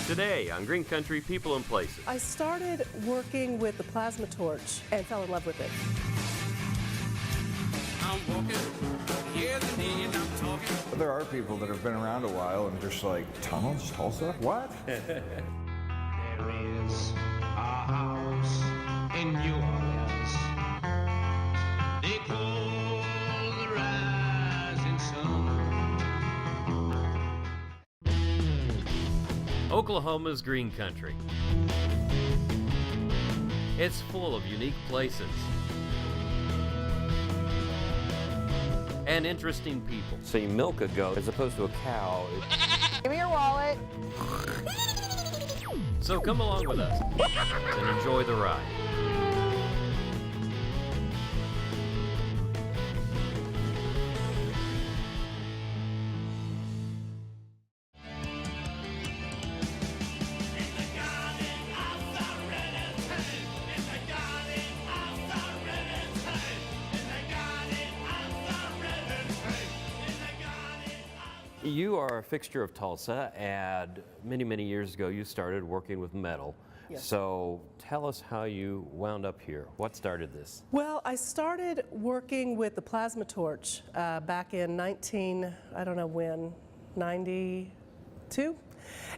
Today on Green Country People and Places. I started working with the plasma torch and fell in love with it. I'm walking, yeah, indeed, I'm talking. There are people that have been around a while and just like, tunnels, Tulsa? What? There is a house in New Orleans. They call the rising sun. Oklahoma's Green Country. It's full of unique places and interesting people. So you milk a goat as opposed to a cow. Give me your wallet. So come along with us and enjoy the ride. You are a fixture of Tulsa, and many, many years ago you started working with metal. Yes. So tell us how you wound up here. What started this? Well, I started working with the plasma torch back in I don't know when, 92,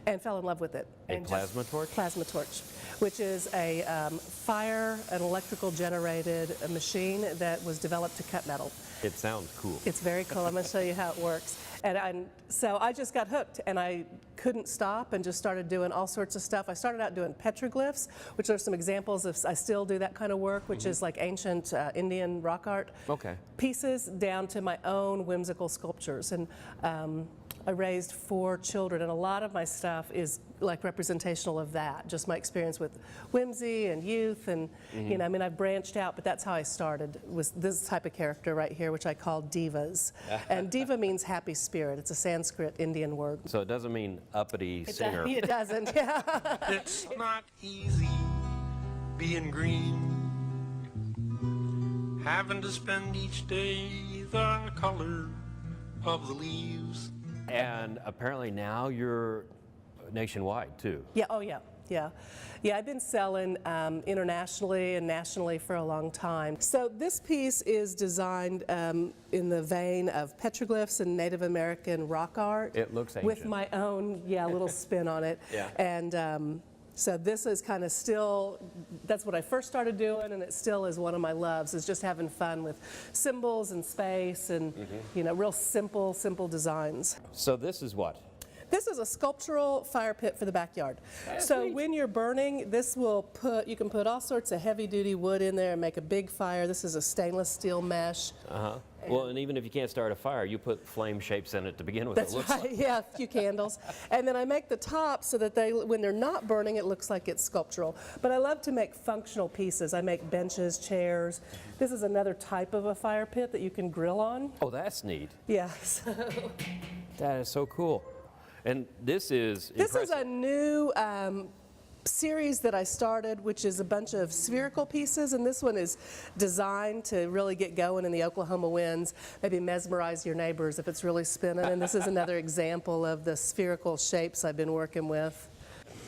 and fell in love with it. A plasma torch? Plasma torch, which is a an electrical generated machine that was developed to cut metal. It sounds cool. It's very cool. I'm going to show you how it works. So I just got hooked, and I couldn't stop and just started doing all sorts of stuff. I started out doing petroglyphs, which are some examples of, I still do that kind of work, which is like ancient Indian rock art pieces, down to my own whimsical sculptures. And I raised 4 children, and a lot of my stuff is like representational of that, just my experience with whimsy and youth, and you know, I mean, I've branched out, but that's how I started, was this type of character right here, which I call Divas. And Diva means happy spirit. It's a Sanskrit Indian word. So it doesn't mean uppity singer. It doesn't, yeah. It's not easy being green, having to spend each day the color of the leaves. And apparently now you're nationwide too. Yeah, oh yeah, yeah. Yeah, I've been selling internationally and nationally for a long time. So this piece is designed in the vein of petroglyphs and Native American rock art. It looks ancient. With my own, little spin on it. Yeah. And so this is kind of still, that's what I first started doing, and it still is one of my loves, is just having fun with symbols and space and, you know, real simple designs. So this is what? This is a sculptural fire pit for the backyard. So when you're burning, this will you can put all sorts of heavy duty wood in there and make a big fire. This is a stainless steel mesh. Well, and even if you can't start a fire, you put flame shapes in it to begin with. That's right, yeah, a few candles. And then I make the top so that when they're not burning, it looks like it's sculptural. But I love to make functional pieces. I make benches, chairs. This is another type of a fire pit that you can grill on. Oh, that's neat. Yeah, so. That is so cool. And this is This impressive. is a new series that I started, which is a bunch of spherical pieces, and this one is designed to really get going in the Oklahoma winds, maybe mesmerize your neighbors if it's really spinning. And this is another example of the spherical shapes I've been working with.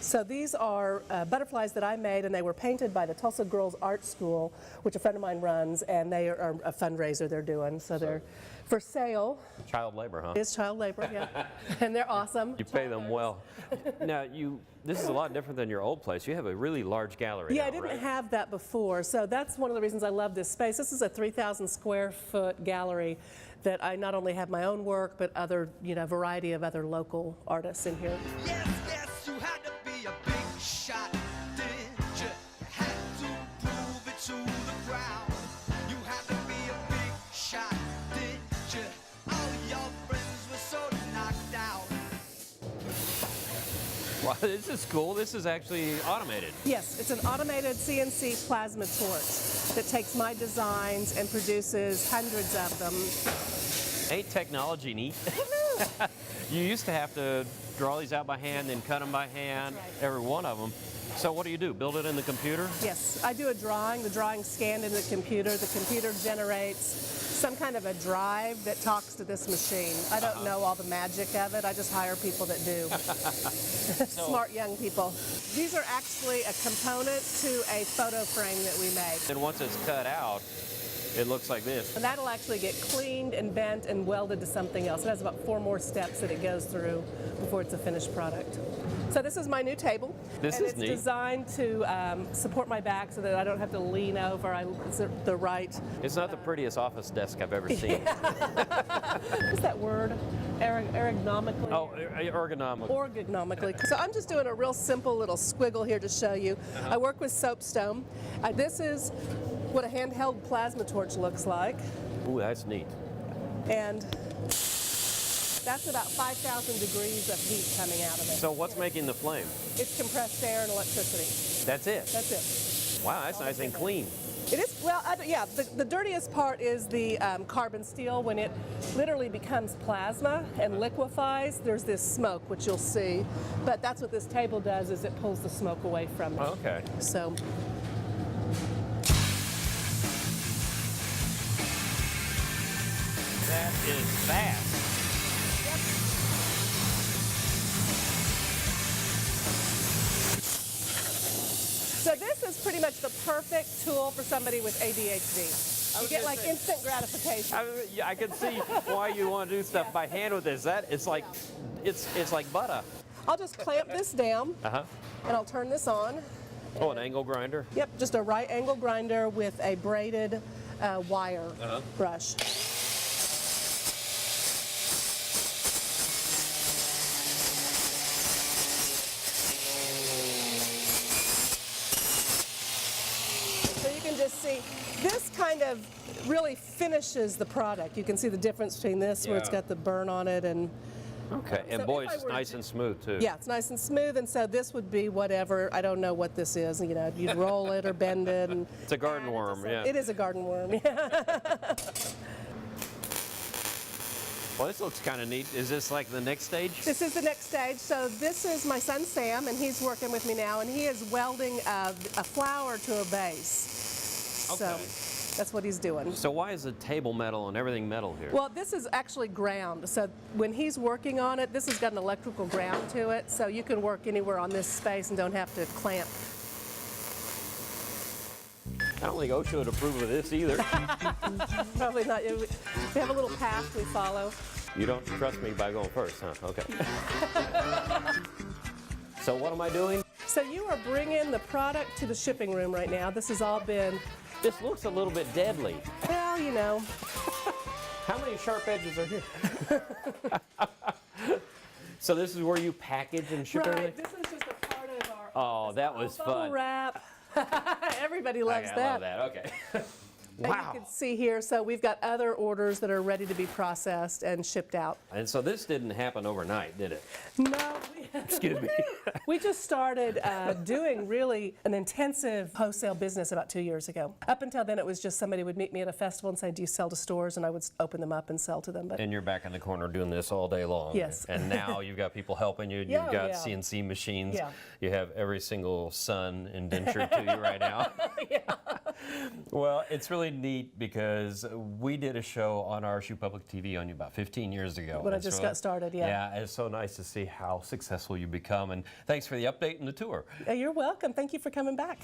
So these are butterflies that I made, and they were painted by the Tulsa Girls Art School, which a friend of mine runs, and they are a fundraiser they're doing. So they're for sale. Child labor, huh? It's child labor, yeah. And they're awesome. You pay them well. Now, this is a lot different than your old place. You have a really large gallery Yeah, now, I didn't right? have that before, so that's one of the reasons I love this space. This is a 3,000 square foot gallery that I not only have my own work, but other, you know, variety of other local artists in here. Yes, you had to be a big shot, did you? You had to prove it to the crowd. You had to be a big shot, did you? All your friends were so knocked out. Wow, this is cool. This is actually automated. Yes, it's an automated CNC plasma torch that takes my designs and produces hundreds of them. Ain't technology neat? You used to have to draw these out by hand, then cut them by hand, That's right. every one of them. So what do? Build it in the computer? Yes, I do a drawing. The drawing's scanned into the computer. The computer generates some kind of a drive that talks to this machine. I don't know all the magic of it. I just hire people that do. Smart young people. These are actually a component to a photo frame that we make. Then once it's cut out, it looks like this. And that'll actually get cleaned and bent and welded to something else. It has about 4 more steps that it goes through before it's a finished product. So this is my new table. This and is it's neat. designed to support my back so that I don't have to lean over. It's the right. It's not the prettiest office desk I've ever seen. What's that word? Ergonomically? Oh, ergonomic. Ergonomically. So I'm just doing a real simple little squiggle here to show you. I work with soapstone. This is what a handheld plasma torch looks like. Ooh, that's neat. And that's about 5,000 degrees of heat coming out of it. So what's making the flame? It's compressed air and electricity. That's it? That's it. Wow, that's nice and clean. It is, well, yeah, the dirtiest part is the carbon steel. When it literally becomes plasma and liquefies, there's this smoke, which you'll see. But that's what this table does, is it pulls the smoke away from it. Okay. So, That is fast. so this is pretty much the perfect tool for somebody with ADHD. You get like instant gratification. I can see why you want to do stuff by hand with this. It's like butter. I'll just clamp this down Uh-huh. and I'll turn this on. Oh, an angle grinder? Yep, just a right angle grinder with a braided wire brush. So you can just see, this kind of really finishes the product. You can see the difference between this, where it's Yeah. got the burn on it, and Okay, and So boy, if I it's were nice to- and smooth too. yeah, it's nice and smooth. And so this would be whatever, I don't know what this is. You know, you'd roll it or bend it. And It's a garden add it to worm, some- yeah. It is a garden worm. Yeah. Well, this looks kind of neat. Is this like the next stage? This is the next stage. So this is my son Sam, and he's working with me now, and he is welding a flower to a base. So Okay. that's what he's doing. So why is the table metal and everything metal here? Well, this is actually ground. So when he's working on it, this has got an electrical ground to it, so you can work anywhere on this space and don't have to clamp. I don't think OSHA would approve of this either. Probably not. We have a little path we follow. You don't trust me by going first, huh? Okay. So what am I doing? So you are bringing the product to the shipping room right now. This has all been, This looks a little bit deadly. well, you know, How many sharp edges are here? So this is where you package and ship right. everything? This is just a part of our. Oh, that was bubble fun. wrap. Everybody loves I that. love that. Okay. And Wow. you can see here, so we've got other orders that are ready to be processed and shipped out. And so this didn't happen overnight, did it? No, Excuse me. we just started doing really an intensive wholesale business about 2 years ago. Up until then, it was just somebody would meet me at a festival and say, do you sell to stores? And I would open them up and sell to them. But And you're back in the corner doing this all day long. Yes. And now you've got people helping you. You've Yeah, got yeah. CNC machines. Yeah. You have every single son indentured to you right now. Well, it's really neat because we did a show on RSU Public TV on you about 15 years ago. When I and it's just got started, yeah. Yeah, it's so nice to see how successful you become. And thanks for the update and the tour. You're welcome. Thank you for coming back.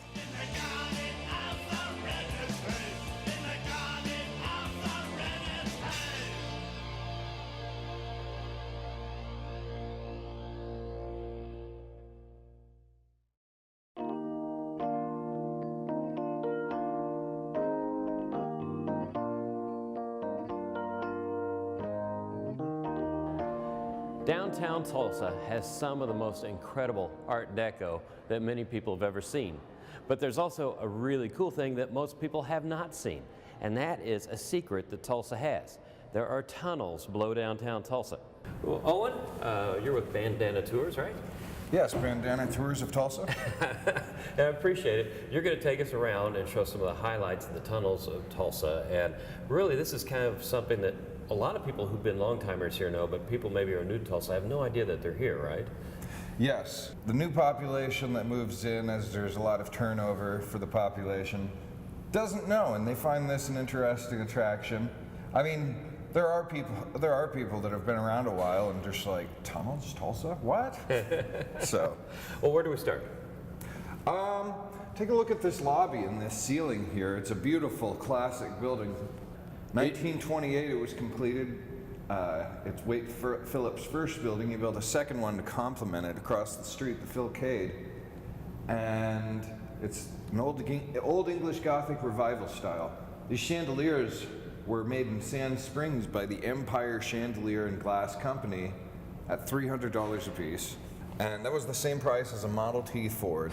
Downtown Tulsa has some of the most incredible Art Deco that many people have ever seen. But there's also a really cool thing that most people have not seen, and that is a secret that Tulsa has. There are tunnels below downtown Tulsa. Well, Owen, you're with Bandana Tours, right? Yes, Bandana Tours of Tulsa. I appreciate it. You're going to take us around and show some of the highlights of the tunnels of Tulsa, and really this is kind of something that a lot of people who've been long-timers here know, but people maybe are new to Tulsa have no idea that they're here, right? Yes, the new population that moves in, as there's a lot of turnover for the population, doesn't know, and they find this an interesting attraction. I mean, there are people that have been around a while and just like, tunnels, Tulsa, what? So, Well, where do we start? take a look at this lobby and this ceiling here. It's a beautiful classic building. 1928 it was completed. It's Wade Phillips' first building. He built a second one to complement it across the street, the Philcade. And it's an old English Gothic revival style. These chandeliers were made in Sand Springs by the Empire Chandelier and Glass Company at $300 a piece. And that was the same price as a Model T Ford.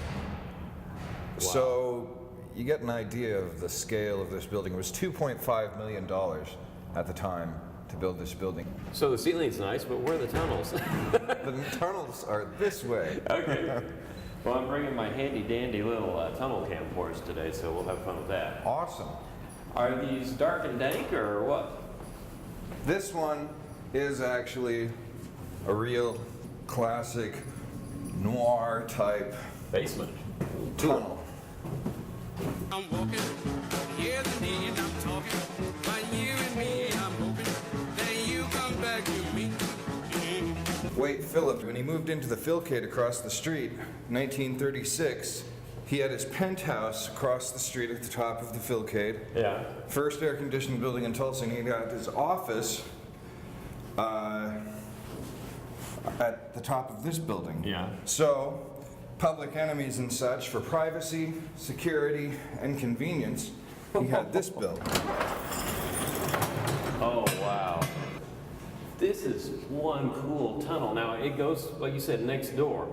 So you get an idea of the scale of this building. It was $2.5 million at the time to build this building. So the ceiling's nice, but where are the tunnels? The tunnels are this way. Okay. Well, I'm bringing my handy-dandy little tunnel camcorders today, so we'll have fun with that. Awesome. Are these dark and dank, or what? This one is actually a real classic noir type Basement. tunnel. I'm walking, here's the need, I'm talking. But you and me, I'm hoping that you come back to me. Wade Phillips, when he moved into the Philcade across the street, 1936, he had his penthouse across the street at the top of the Philcade. Yeah. First air-conditioned building in Tulsa, and he got his office at the top of this building. Yeah. So, public enemies and such, for privacy, security, and convenience, he had this built. Oh, wow. This is one cool tunnel. Now, it goes, like you said, next door,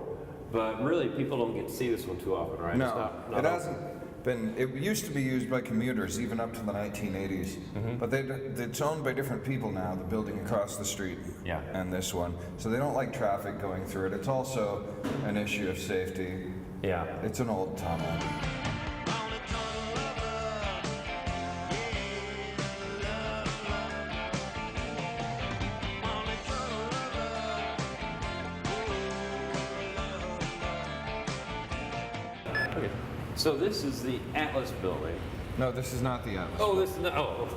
but really people don't get to see this one too often, right? No, It's not it open. hasn't been. It used to be used by commuters even up to the 1980s, but it's owned by different people now. The building across the street, Yeah. and this one, so they don't like traffic going through it. It's also an issue of safety. Yeah. It's an old tunnel. Okay. So this is the Atlas building. No, this is not the Atlas. Oh, this is not, oh.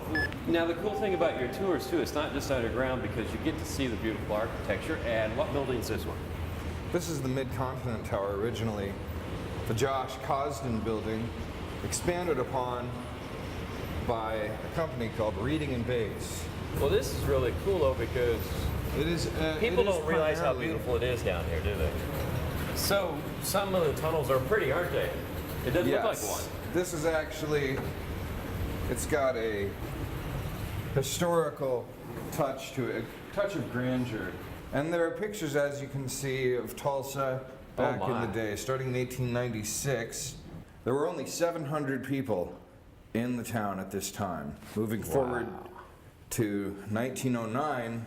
Now the cool thing about your tours too, it's not just underground because you get to see the beautiful architecture. And what building is this one? This is the Mid-Continent Tower, originally the Josh Cosden building, expanded upon by a company called Reading and Bates. Well, this is really cool though because It is. people it is don't realize how primarily- beautiful it is down here, do they? So some of the tunnels are pretty, aren't they? It doesn't look like one. This is actually, it's got a historical touch to it, a touch of grandeur. And there are pictures, as you can see, of Tulsa back in my. the day. Starting in 1896, there were only 700 people in the town at this time. Moving forward to 1909,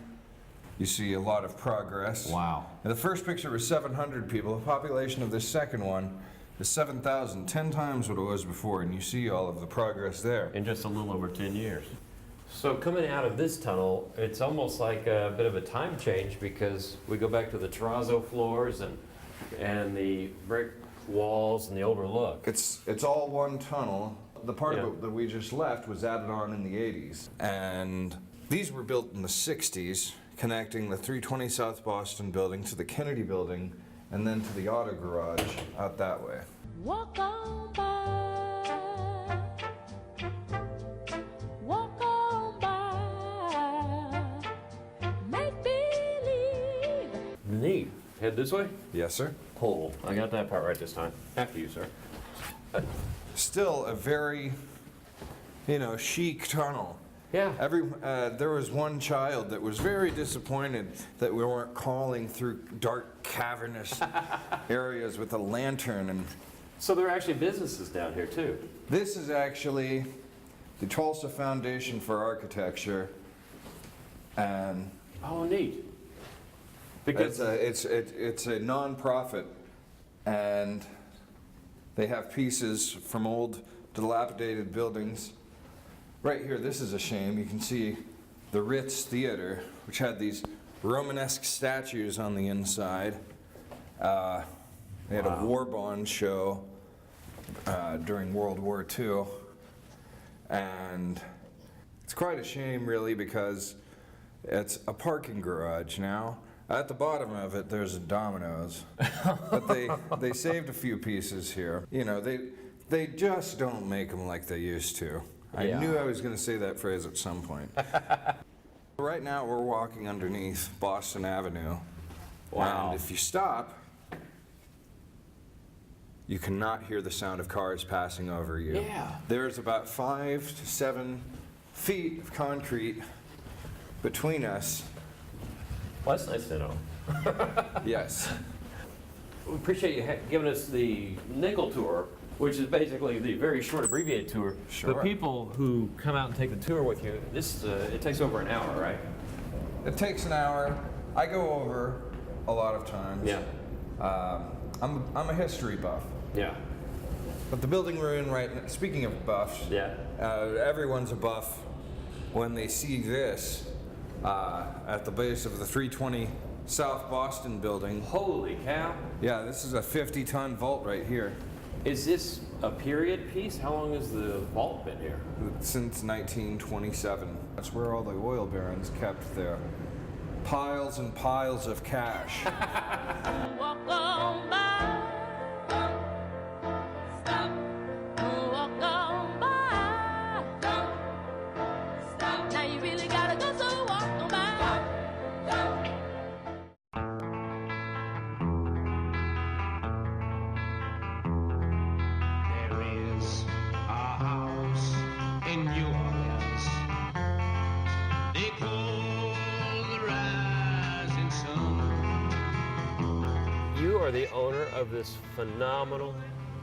you see a lot of progress. Wow. And the first picture was 700 people. The population of this second one is 7,000, 10 times what it was before, and you see all of the progress there. In just a little over 10 years. So coming out of this tunnel, it's almost like a bit of a time change because we go back to the terrazzo floors and the brick walls and the older look. It's all one tunnel. The part Yeah. of it that we just left was added on in the 80s. And these were built in the 60s, connecting the 320 South Boston building to the Kennedy building and then to the auto garage out that way. Walk on by, walk on by, make believe. Neat. Head this way? Yes, sir. Pull. I got that part right this time. After you, sir. Still a very, chic tunnel. Yeah. There was one child that was very disappointed that we weren't calling through dark, cavernous areas with a lantern. And So there are actually businesses down here too. this is actually the Tulsa Foundation for Architecture, and Oh, neat. Because it's a nonprofit, and they have pieces from old, dilapidated buildings. Right here, this is a shame. You can see the Ritz Theater, which had these Romanesque statues on the inside. They had a war bond show during World War II. And it's quite a shame, really, because it's a parking garage now. At the bottom of it, there's a Domino's. But they saved a few pieces here. You know, they just don't make them like they used to. I knew I was going to say that phrase at some point. Right now, we're walking underneath Boston Avenue. Wow. And if you stop, you cannot hear the sound of cars passing over you. Yeah. There's about 5 to 7 feet of concrete between us. Well, that's nice to know. Yes. We appreciate you giving us the nickel tour, which is basically the very short abbreviated tour. Sure. The people who come out and take the tour with you, it takes over an hour, right? It takes an hour. I go over a lot of times. Yeah. I'm a history buff. Yeah. But the building we're in right now, speaking of buffs, Yeah. Everyone's a buff when they see this at the base of the 320 South Boston building. Holy cow. Yeah, this is a 50-ton vault right here. Is this a period piece? How long has the vault been here? Since 1927. That's where all the oil barons kept their piles and piles of cash. Walk on by. Stop. Walk on by. Stop. Now you really gotta go, so walk on by. There is a house in New Orleans. They call the rising sun. You are the owner of this phenomenal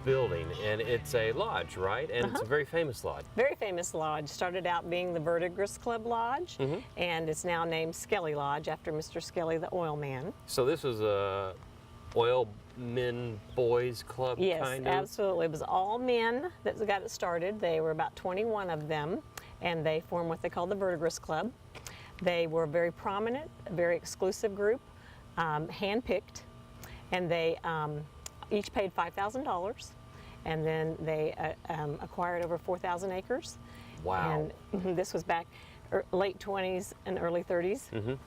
building, and it's a lodge, right? And it's a very famous lodge. Very famous lodge. Started out being the Verdigris Club Lodge, and it's now named Skelly Lodge after Mr. Skelly, the oil man. So this was a oil men boys club, Yes, kind of? absolutely. It was all men that got it started. They were about 21 of them, and they formed what they call the Verdigris Club. They were very prominent, a very exclusive group, hand-picked, and they each paid $5,000, and then they acquired over 4,000 acres. Wow. And this was back late 20s and early 30s,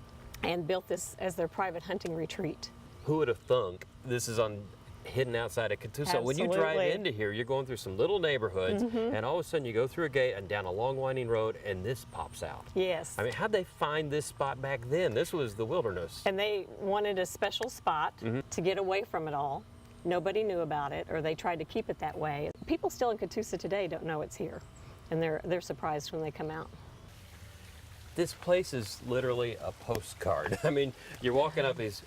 and built this as their private hunting retreat. Who would have thunk this is hidden outside of Tulsa? When you drive Absolutely. into here, you're going through some little neighborhoods, and all of a sudden you go through a gate and down a long winding road, and this pops out. Yes. I mean, how'd they find this spot back then? This was the wilderness. And they wanted a special spot to get away from it all. Nobody knew about it, or they tried to keep it that way. People still in Tulsa today don't know it's here, and they're surprised when they come out. This place is literally a postcard. I mean, you're walking up these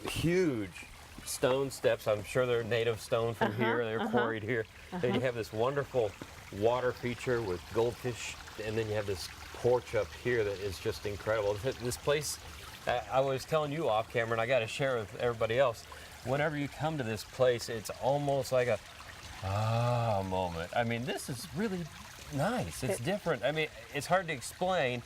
huge stone steps. I'm sure they're native stone from here. They're quarried here. Then you have this wonderful water feature with goldfish, and then you have this porch up here that is just incredible. This place, I was telling you off camera, and I got to share with everybody else. Whenever you come to this place, it's almost like a moment. I mean, this is really nice. It's different. I mean, it's hard to explain.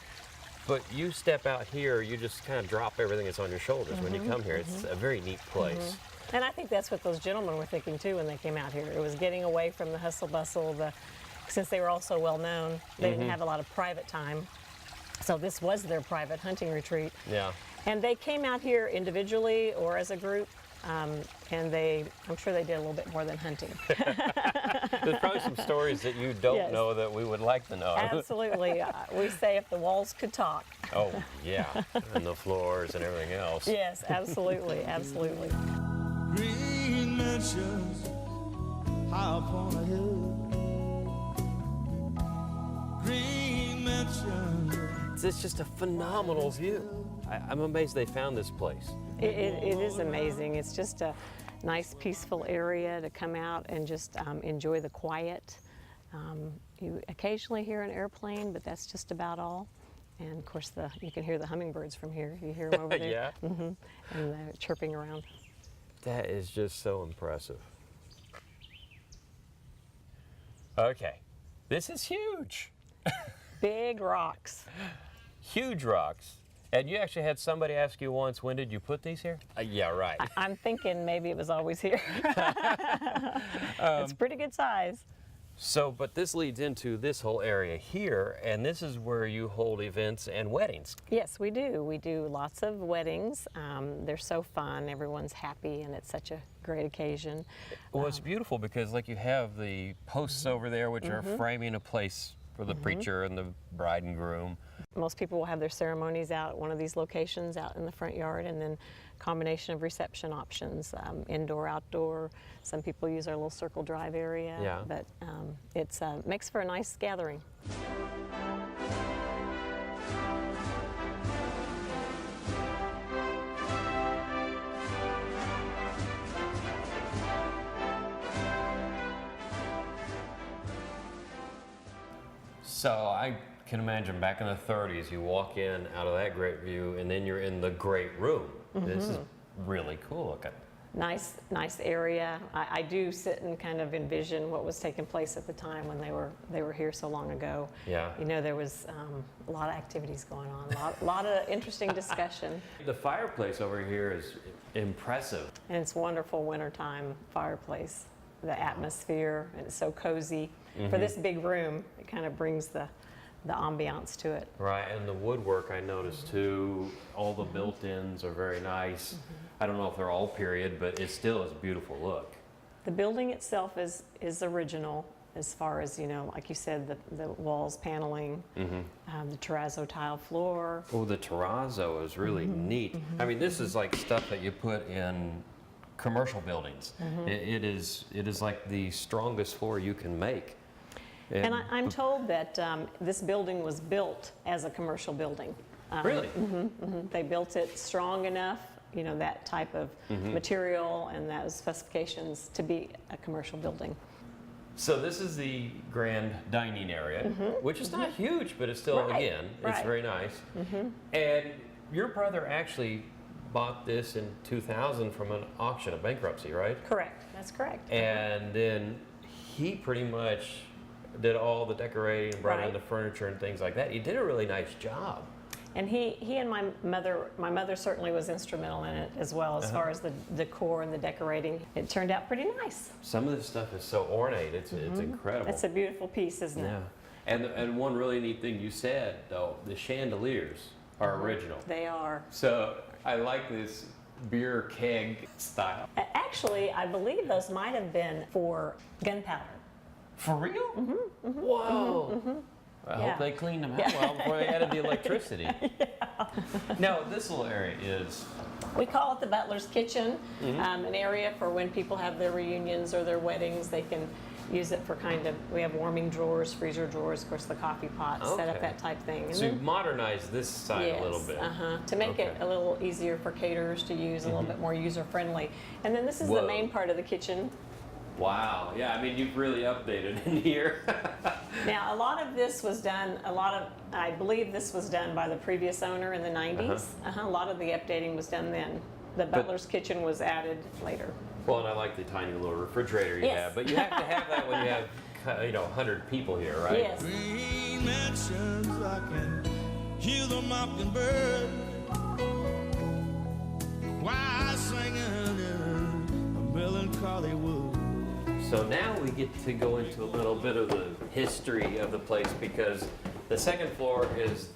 But you step out here, you just kind of drop everything that's on your shoulders when you come here. It's a very neat place. And I think that's what those gentlemen were thinking too when they came out here. It was getting away from the hustle bustle. Since they were all so well known, they didn't have a lot of private time. So this was their private hunting retreat. Yeah. And they came out here individually or as a group. And I'm sure they did a little bit more than hunting. There's probably some stories that you don't Yes. know that we would like to know. Absolutely. We say if the walls could talk. Oh, yeah. And the floors and everything else. Yes, absolutely, absolutely. Green mansions high upon a hill. Green mansions. It's just a phenomenal view. I'm amazed they found this place. It is amazing. It's just a nice, peaceful area to come out and just enjoy the quiet. You occasionally hear an airplane, but that's just about all. And of course, you can hear the hummingbirds from here. You hear them over there. Yeah. And they're chirping around. That is just so impressive. Okay, this is huge. Big rocks. huge rocks. And you actually had somebody ask you once, when did you put these here? Yeah, right. I'm thinking maybe it was always here. It's pretty good size. So, but this leads into this whole area here, and this is where you hold events and weddings. Yes, we do. We do lots of weddings. They're so fun. Everyone's happy, and it's such a great occasion. Well, it's beautiful because, like, you have the posts over there, which are framing a place for the preacher and the bride and groom. Most people will have their ceremonies out at one of these locations out in the front yard, and then combination of reception options, indoor, outdoor. Some people use our little circle drive area, Yeah. but it makes for a nice gathering. So I can imagine back in the 30s, you walk in out of that great view, and then you're in the great room. This is really cool looking. Nice area. I do sit and kind of envision what was taking place at the time when they were here so long ago. Yeah. You know, there was a lot of activities going on, a lot of interesting discussion. The fireplace over here is impressive. And it's wonderful wintertime fireplace. The atmosphere, and it's so cozy. For this big room, it kind of brings the ambiance to it. Right, and the woodwork I noticed too, all the built-ins are very nice. I don't know if they're all period, but it still is a beautiful look. The building itself is original as far as, you know, like you said, the walls paneling, the terrazzo tile floor. Oh, the terrazzo is really neat. I mean, this is like stuff that you put in commercial buildings. It is like the strongest floor you can make. And I'm told that this building was built as a commercial building. Really? They built it strong enough, you know, that type of material and those specifications to be a commercial building. So this is the grand dining area, which is not huge, but it's still, Right, again, it's right. very nice. And your brother actually bought this in 2000 from an auction, a bankruptcy, right? Correct, that's correct. And then he pretty much did all the decorating, brought in Right. the furniture and things like that. He did a really nice job. And he and my mother certainly was instrumental in it as well, as far as the decor and the decorating. It turned out pretty nice. Some of this stuff is so ornate, it's incredible. It's a beautiful piece, isn't Yeah. it? And one really neat thing you said, though, the chandeliers are original. They are. So I like this beer keg style. Actually, I believe those might have been for gunpowder. For real? Whoa. I Yeah. hope they cleaned them out well before they added the electricity. Now, this little area is, We call it the butler's kitchen, an area for when people have their reunions or their weddings. They can use it for we have warming drawers, freezer drawers, of course, the coffee pot, set up Okay. that type thing. And so you've modernized this side a little bit. To make it Okay. a little easier for caterers to use, a little bit more user-friendly. And then this is the Whoa. main part of the kitchen. Wow, yeah, I mean, you've really updated in here. Now, a lot of this was done, I believe this was done by the previous owner in the 90s. A lot of the updating was done then. The butler's kitchen was added later. Well, and I like the tiny little refrigerator you Yes. have, but you have to have that when you have, 100 people here, right? Yes. Green mansions, I can hear the mockingbird. Why singing in a melancholy wood? So now we get to go into a little bit of the history of the place because the second floor is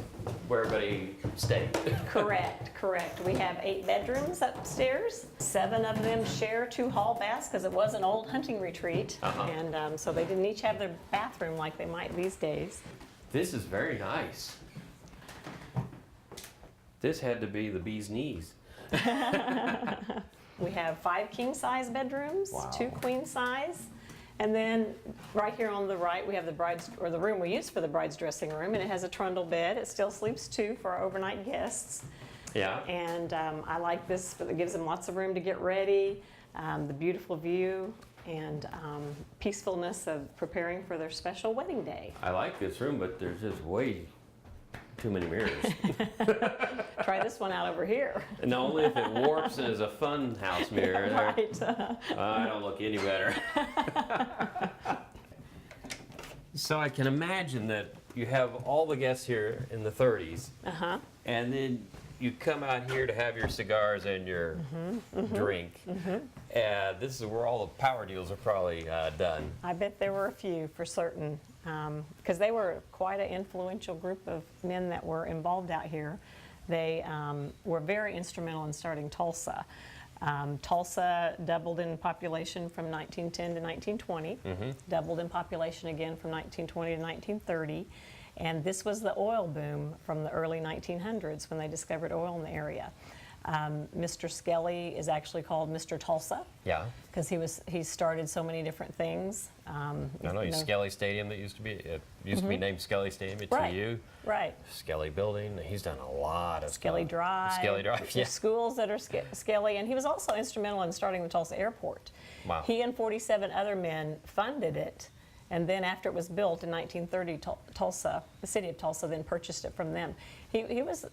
where everybody stayed. Correct. We have 8 bedrooms upstairs. 7 of them share 2 hall baths because it was an old hunting retreat. And so they didn't each have their bathroom like they might these days. This is very nice. This had to be the bee's knees. We have 5 king-size bedrooms, Wow. 2 queen-size, and then right here on the right we have the room we use for the bride's dressing room, and it has a trundle bed. It still sleeps 2 for our overnight guests. Yeah. And I like this, but it gives them lots of room to get ready, the beautiful view, and peacefulness of preparing for their special wedding day. I like this room, but there's just way too many mirrors. Try this one out over here. And only if it warps and is a fun house mirror. Right. I don't look any better. So I can imagine that you have all the guests here in the 30s, and then you come out here to have your cigars and your drink. This is where all the power deals are probably done. I bet there were a few for certain, because they were quite an influential group of men that were involved out here. They were very instrumental in starting Tulsa. Tulsa doubled in population from 1910 to 1920, doubled in population again from 1920 to 1930, and this was the oil boom from the early 1900s when they discovered oil in the area. Mr. Skelly is actually called Mr. Tulsa. Yeah. Because he started so many different things. I know, Skelly Stadium that used to be named Skelly Stadium at Right. TU. Right. Skelly Building. He's done a lot of Skelly stuff. Drive. Skelly Drive. There's Yeah. schools that are Skelly, and he was also instrumental in starting the Tulsa Airport. Wow. He and 47 other men funded it, and then after it was built in 1930, Tulsa, the city of Tulsa, then purchased it from them. He was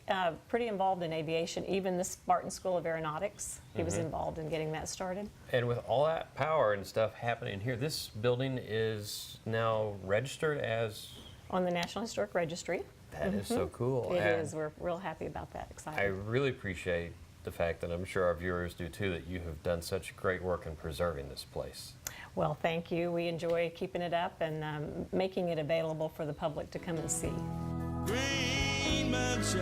pretty involved in aviation. Even the Spartan School of Aeronautics, he was involved in getting that started. And with all that power and stuff happening here, this building is now registered as... On the National Historic Registry. That is so cool. It And is. We're real happy about that. Excited. I really appreciate the fact that I'm sure our viewers do too, that you have done such great work in preserving this place. Well, thank you. We enjoy keeping it up and making it available for the public to come and see. Green mansion